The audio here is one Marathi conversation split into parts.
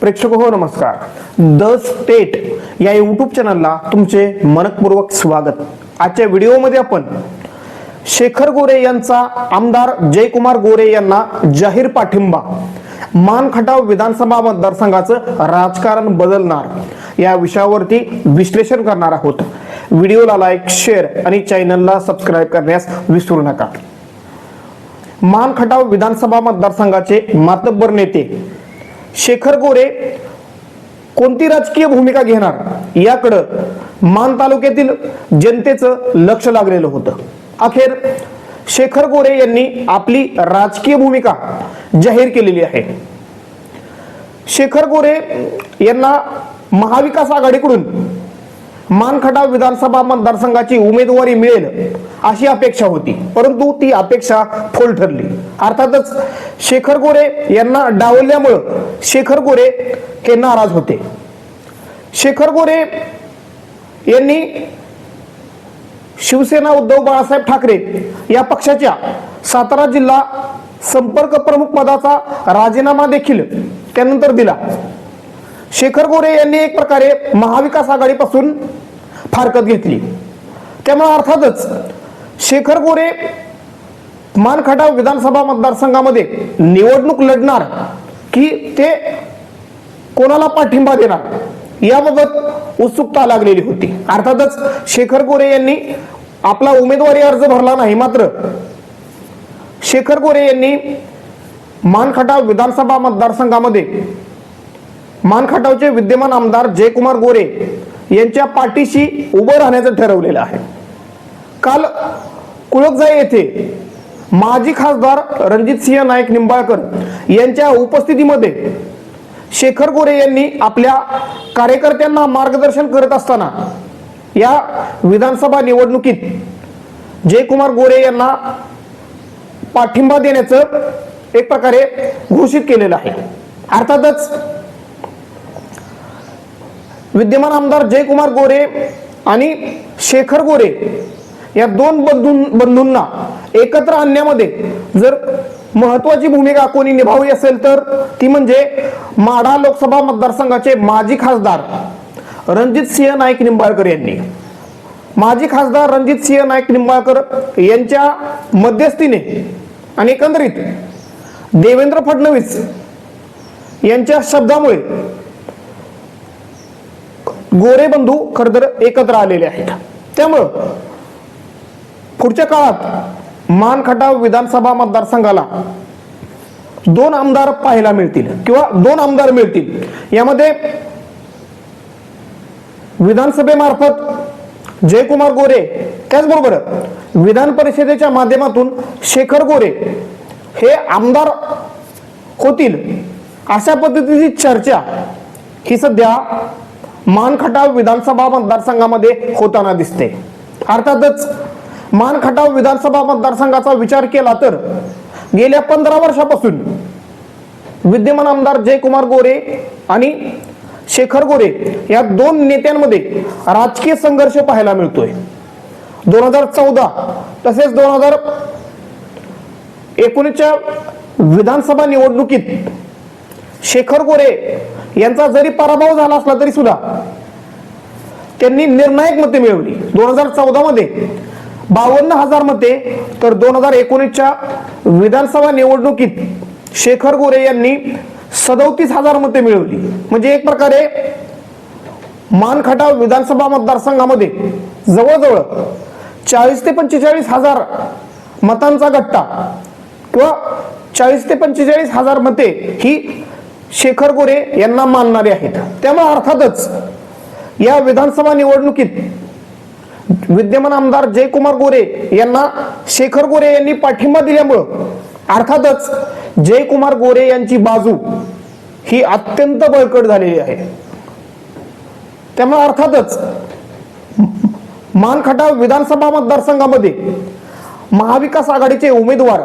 प्रेक्षक हो नमस्कार. द स्टेट या यूट्यूब चॅनलला तुमचे मनपूर्वक स्वागत. आजच्या व्हिडिओमध्ये आपण शेखर गोरे यांचा आमदार जयकुमार गोरे यांना जाहीर पाठिंबा, मान खटाव विधानसभा मतदारसंघाचं राजकारण बदलणार या विषयावरती विश्लेषण करणार आहोत. व्हिडिओला लाईक, शेअर आणि चॅनलला सबस्क्राईब करण्यास विसरू नका. मान खटाव विधानसभा मतदारसंघाचे मातब्बर नेते शेखर गोरे कोणती राजकीय भूमिका घेणार याकडे मान तालुक्यातील जनतेचं लक्ष लागलेलं होतं. अखेर शेखर गोरे यांनी आपली राजकीय भूमिका जाहीर केलेली आहे. शेखर गोरे यांना महाविकास आघाडीकडून मान खटाव विधानसभा मतदारसंघाची उमेदवारी मिळेल अशी अपेक्षा होती, परंतु ती अपेक्षा फोल ठरली. अर्थातच शेखर गोरे यांना डावलल्यामुळे शेखर गोरे हे नाराज होते. शेखर गोरे यांनी शिवसेना उद्धव बाळासाहेब ठाकरे या पक्षाच्या सातारा जिल्हा संपर्क प्रमुख पदाचा राजीनामा देखील त्यानंतर दिला. शेखर गोरे यांनी एक प्रकारे महाविकास आघाडीपासून फारकत घेतली. त्यामुळे अर्थातच शेखर गोरे मान खटाव विधानसभा मतदारसंघामध्ये निवडणूक लढणार की ते कोणाला पाठिंबा देणार याबाबत उत्सुकता लागलेली होती. अर्थातच शेखर गोरे यांनी आपला उमेदवारी अर्ज भरला नाही, मात्र शेखर गोरे यांनी मान खटाव विधानसभा मतदारसंघामध्ये मान खटावचे विद्यमान आमदार जयकुमार गोरे यांच्या पाठीशी उभं राहण्याचं ठरवलेलं आहे. काल कुळकजाई येथे माजी खासदार रणजितसिंह नाईक निंबाळकर यांच्या उपस्थितीमध्ये शेखर गोरे यांनी आपल्या कार्यकर्त्यांना मार्गदर्शन करत असताना या विधानसभा निवडणुकीत जयकुमार गोरे यांना पाठिंबा देण्याचं एक प्रकारे घोषित केलेलं आहे. अर्थातच विद्यमान आमदार जयकुमार गोरे आणि शेखर गोरे या दोन बंधूंना एकत्र आणण्यामध्ये जर महत्वाची भूमिका कोणी निभावली असेल तर ती म्हणजे माढा लोकसभा मतदारसंघाचे माजी खासदार रणजितसिंह नाईक निंबाळकर यांनी. माजी खासदार रणजितसिंह नाईक निंबाळकर यांच्या मध्यस्थीने आणि एकंदरीत देवेंद्र फडणवीस यांच्या शब्दामुळे गोरे बंधू खरतर एकत्र आलेले आहेत. त्यामुळं पुढच्या काळात मान खटाव विधानसभा मतदारसंघाला दोन आमदार पाहायला मिळतील किंवा दोन आमदार मिळतील. यामध्ये विधानसभेमार्फत जयकुमार गोरे, त्याचबरोबर विधान परिषदेच्या माध्यमातून शेखर गोरे हे आमदार होतील अशा पद्धतीची चर्चा ही सध्या मान खटाव विधानसभा मतदारसंघामध्ये होताना दिसते. अर्थातच मान खटाव विधानसभा मतदारसंघाचा विचार केला तर गेल्या 15 वर्षापासून विद्यमान आमदार जयकुमार गोरे आणि शेखर गोरे या दोन नेत्यांमध्ये राजकीय संघर्ष पाहायला मिळतोय. 2014 तसेच 2019च्या विधानसभा निवडणुकीत शेखर गोरे यांचा जरी पराभव झाला असला तरी सुद्धा त्यांनी निर्णायक मते मिळवली. 2014 मध्ये 52,000 मते, तर 2019च्या विधानसभा निवडणुकीत शेखर गोरे यांनी 37,000 मते मिळवली. म्हणजे एक प्रकारे मान खटाव विधानसभा मतदारसंघामध्ये जवळजवळ 40 ते 45,000 मतांचा गट्टा किंवा 40 ते 45,000 मते ही शेखर गोरे यांना मानणारे आहेत. त्यामुळे अर्थातच या विधानसभा निवडणुकीत विद्यमान आमदार जयकुमार गोरे यांना शेखर गोरे यांनी पाठिंबा दिल्यामुळं अर्थातच जयकुमार गोरे यांची बाजू ही अत्यंत बळकट झालेली आहे. त्यामुळे अर्थातच मान खटाव विधानसभा मतदारसंघामध्ये महाविकास आघाडीचे उमेदवार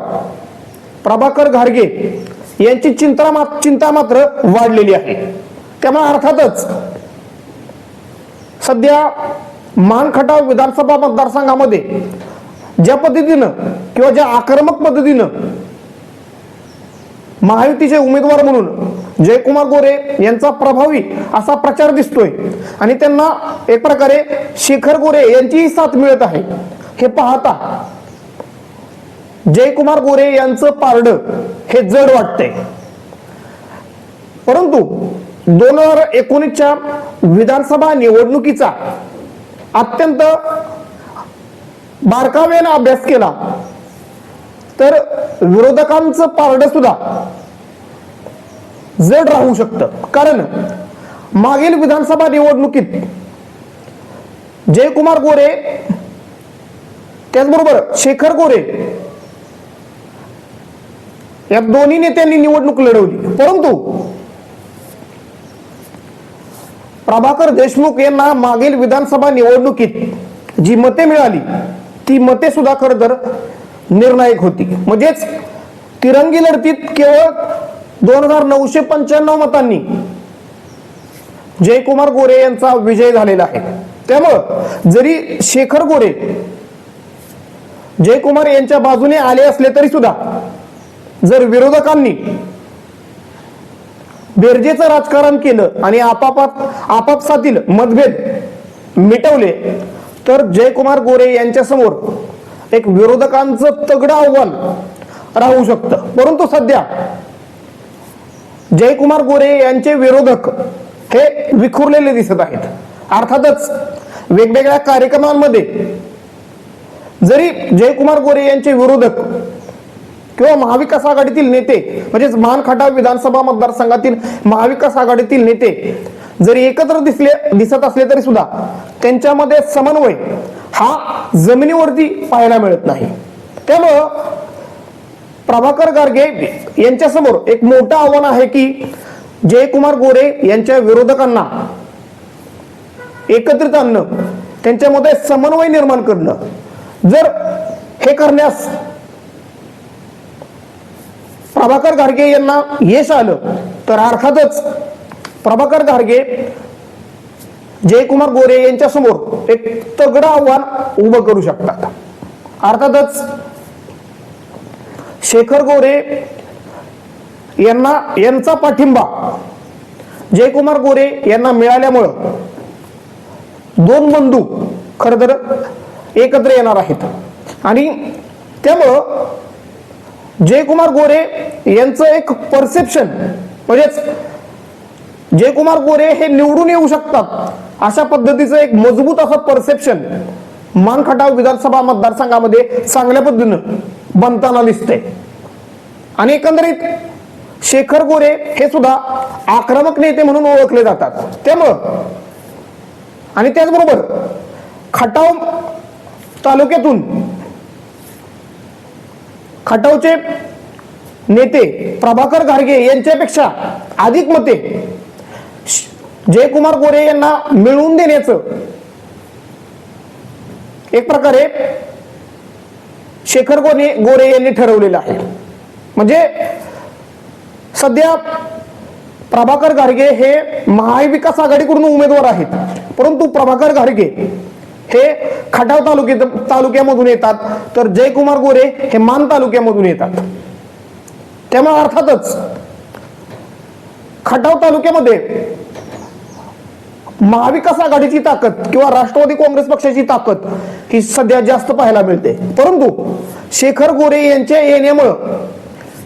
प्रभाकर घारगे यांची चिंता मात्र वाढलेली आहे. त्यामुळे अर्थातच सध्या मान खटाव विधानसभा मतदारसंघामध्ये ज्या पद्धतीनं किंवा ज्या आक्रमक पद्धतीनं महायुतीचे उमेदवार म्हणून जयकुमार गोरे यांचा प्रभावी असा प्रचार दिसतोय आणि त्यांना एक प्रकारे शेखर गोरे यांचीही साथ मिळत आहे. हे पाहता जयकुमार गोरे यांचं पारडं हे जड वाटतंय. परंतु 2019च्या विधानसभा निवडणुकीचा अत्यंत बारकावेने अभ्यास केला तर विरोधकांचं पारडं सुद्धा जड राहू शकतं. कारण मागील विधानसभा निवडणुकीत जयकुमार गोरे त्याचबरोबर शेखर गोरे या दोन्ही नेत्यांनी निवडणूक लढवली, परंतु प्रभाकर देशमुख यांना मागील विधानसभा निवडणुकीत जी मते मिळाली ती मते सुद्धा खरं तर निर्णायक होती. म्हणजेच तिरंगी लढतीत केवळ 2995 मतांनी जयकुमार गोरे यांचा विजय झालेला आहे. त्यामुळं जरी शेखर गोरे जयकुमार यांच्या बाजूने आले असले तरी सुद्धा जर विरोधकांनी बेरजेचं राजकारण केलं आणि आपापसातील मतभेद मिटवले तर जयकुमार गोरे यांच्या समोर एक विरोधकांचं तगडं आव्हान राहू शकतं. परंतु सध्या जयकुमार गोरे यांचे विरोधक हे विखुरलेले दिसत आहेत. अर्थातच वेगवेगळ्या कार्यक्रमांमध्ये जरी जयकुमार गोरे यांचे विरोधक किंवा महाविकास आघाडीतील नेते म्हणजेच मान खटाव विधानसभा मतदारसंघातील महाविकास आघाडीतील नेते जरी एकत्र दिसत असले तरी सुद्धा त्यांच्यामध्ये समन्वय हा जमिनीवरती पाहायला मिळत नाही. त्यामुळं प्रभाकर गारगे यांच्या समोर एक मोठं आव्हान आहे की जयकुमार गोरे यांच्या विरोधकांना एकत्रित आणणं, त्यांच्यामध्ये समन्वय निर्माण करणं. जर हे करण्यास प्रभाकर गारगे यांना यश आलं तर अर्थातच प्रभाकर गारगे जयकुमार गोरे यांच्या समोर एक तगडं आव्हान उभं करू शकतात. अर्थातच शेखर गोरे यांचा पाठिंबा जयकुमार गोरे यांना मिळाल्यामुळं दोन बंधू खरं तर एकत्र येणार आहेत आणि त्यामुळं जयकुमार गोरे यांचं एक परसेप्शन म्हणजेच जयकुमार गोरे हे निवडून येऊ शकतात अशा पद्धतीचं एक मजबूत असं परसेप्शन मान खटाव विधानसभा मतदारसंघामध्ये चांगल्या पद्धतीनं बनताना दिसते. आणि एकंदरीत शेखर गोरे हे सुद्धा आक्रमक नेते म्हणून ओळखले जातात. त्यामुळं आणि त्याचबरोबर खटाव तालुक्यातून खटावचे नेते प्रभाकर गारगे यांच्यापेक्षा अधिक मते जयकुमार गोरे यांना मिळवून देण्याचं एक प्रकारे शेखर गोरे यांनी ठरवलेलं आहे. म्हणजे सध्या प्रभाकर गारगे हे महाविकास आघाडीकडून उमेदवार आहेत, परंतु प्रभाकर गारगे हे खटाव तालुक्यामधून येतात तर जयकुमार गोरे हे मान तालुक्यामधून येतात. त्यामुळे अर्थातच खटाव तालुक्यामध्ये महाविकास आघाडीची ताकद किंवा राष्ट्रवादी काँग्रेस पक्षाची ताकद ही सध्या जास्त पाहायला मिळते. परंतु शेखर गोरे यांच्या येण्यामुळं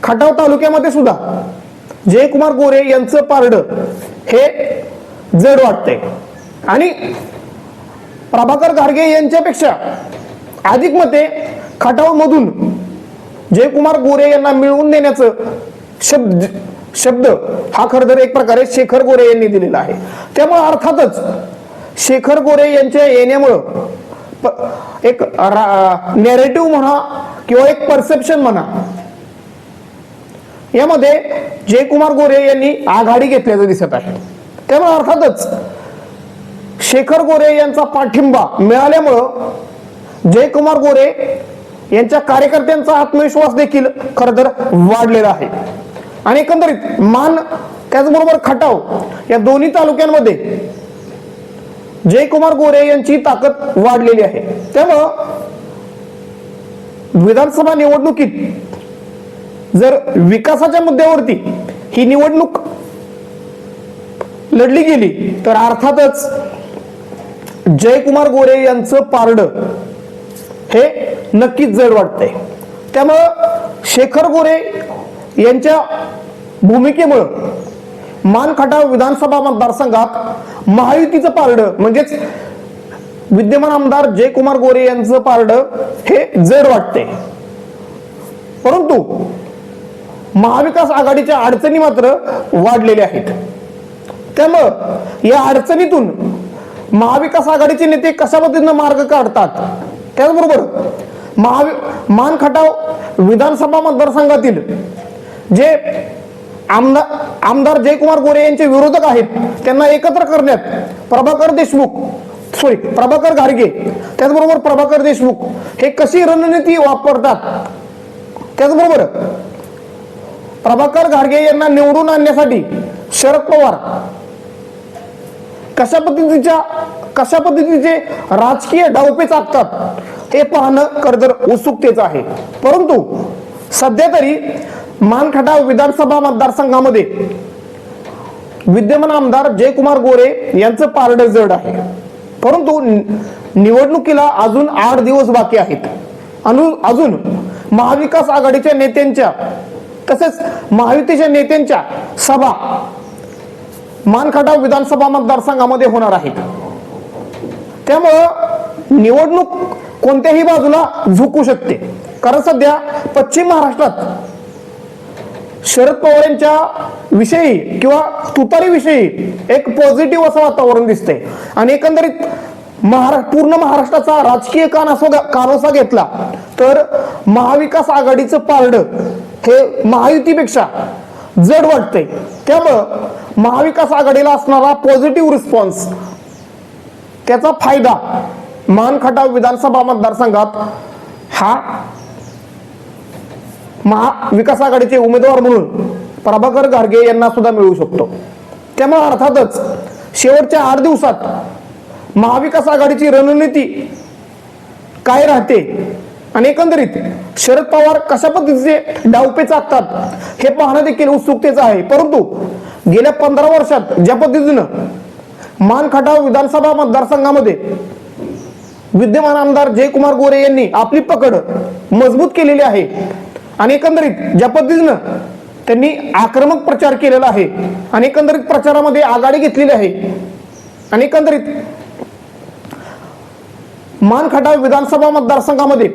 खटाव तालुक्यामध्ये सुद्धा जयकुमार गोरे यांचं पारडं हे जड वाटतंय आणि प्रभाकर गारगे यांच्यापेक्षा अधिक मते खटाव मधून जयकुमार गोरे यांना मिळवून देण्याचं शब्द हा खरं तर एक प्रकारे शेखर गोरे यांनी दिलेला आहे. त्यामुळे अर्थातच शेखर गोरे यांच्या येण्यामुळं एक नॅरेटिव्ह म्हणा किंवा एक परसेप्शन म्हणा यामध्ये जयकुमार गोरे यांनी आघाडी घेतल्याचं दिसत आहे. त्यामुळे अर्थातच शेखर गोरे यांचा पाठिंबा मिळाल्यामुळं जयकुमार गोरे यांच्या कार्यकर्त्यांचा आत्मविश्वास देखील खरं तर वाढलेला आहे. आणि एकंदरीत मान त्याचबरोबर खटाव या दोन्ही तालुक्यांमध्ये जयकुमार गोरे यांची ताकद वाढलेली आहे. त्यामुळं विधानसभा निवडणुकीत जर विकासाच्या मुद्द्यावरती ही निवडणूक लढली गेली तर अर्थातच जयकुमार गोरे यांचं पारडं हे नक्कीच जड वाटतंय. त्यामुळं शेखर गोरे यांच्या भूमिकेमुळं मानखटाव विधानसभा मतदारसंघात महायुतीचं पारडं म्हणजेच विद्यमान आमदार जयकुमार गोरे यांचं पारडं हे जड वाटते. परंतु महाविकास आघाडीच्या अडचणी मात्र वाढलेल्या आहेत. त्यामुळं या अडचणीतून महाविकास आघाडीचे नेते कशा पद्धतीनं मार्ग काढतात, त्याचबरोबर मानखटाव विधानसभा मतदारसंघातील जे आमदार जयकुमार गोरे यांचे विरोधक आहेत त्यांना एकत्र करण्यात प्रभाकर घारगे त्याचबरोबर प्रभाकर देशमुख हे कशी रणनीती वापरतात, त्याचबरोबर प्रभाकर घारगे यांना निवडून आणण्यासाठी शरद पवार कशा पद्धतीचे राजकीय डावपेच आखतात हे पाहणं खरंतर उत्सुकतेचं आहे. परंतु सध्या तरी मानखटाव विधानसभा मतदारसंघामध्ये विद्यमान आमदार जयकुमार गोरे यांचं पारडं जड आहे. परंतु निवडणुकीला अजून 8 दिवस बाकी आहेत. अजून महाविकास आघाडीच्या नेत्यांच्या तसेच महायुतीच्या नेत्यांच्या सभा मानखटाव विधानसभा मतदारसंघामध्ये होणार आहेत. त्यामुळं निवडणूक कोणत्याही बाजूला झुकू शकते. कारण सध्या पश्चिम महाराष्ट्रात शरद पवार यांच्या विषयी किंवा तुतारी विषयी एक पॉझिटिव्ह असं वातावरण दिसतंय आणि एकंदरीत पूर्ण महाराष्ट्राचा राजकीय कानोसा घेतला तर महाविकास आघाडीचं पारडं हे महायुतीपेक्षा जड वाटतंय. त्यामुळं महाविकास आघाडीला असणारा पॉझिटिव्ह रिस्पॉन्स त्याचा फायदा मानखटाव विधानसभा मतदारसंघात हा महाविकास आघाडीचे उमेदवार म्हणून प्रभाकर घारगे यांना सुद्धा मिळू शकतो. त्यामुळे अर्थातच शेवटच्या 8 दिवसात महाविकास आघाडीची रणनीती काय राहते आणि एकंदरीत शरद पवार कशा पद्धतीचे डावपेच आखतात हे पाहणं देखील उत्सुकतेचं आहे. परंतु गेल्या 15 वर्षात ज्या पद्धतीनं मानखटाव विधानसभा मतदारसंघामध्ये विद्यमान आमदार जयकुमार गोरे यांनी आपली पकड मजबूत केलेली आहे आणि एकंदरीत ज्या पद्धतीनं त्यांनी आक्रमक प्रचार केलेला आहे आणि एकंदरीत प्रचारामध्ये आघाडी घेतलेली आहे आणि एकंदरीत मानखटाव विधानसभा मतदारसंघामध्ये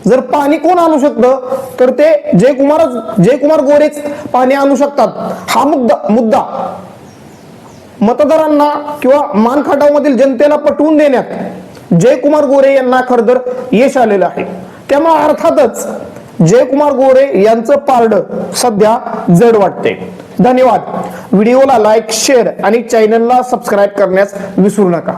जर पाणी कोण आणू शकतं तर ते जयकुमार गोरेच पाणी आणू शकतात. हा मुद्दा मतदारांना किंवा मानखटाव मधील जनतेला पटवून देण्यात जयकुमार गोरे यांना खरंतर यश आलेलं आहे. त्यामुळे अर्थातच जयकुमार गोरे यांचं पारडं सध्या जड वाटते. धन्यवाद. व्हिडिओला लाईक, शेअर आणि चॅनलला सबस्क्राईब करण्यास विसरू नका.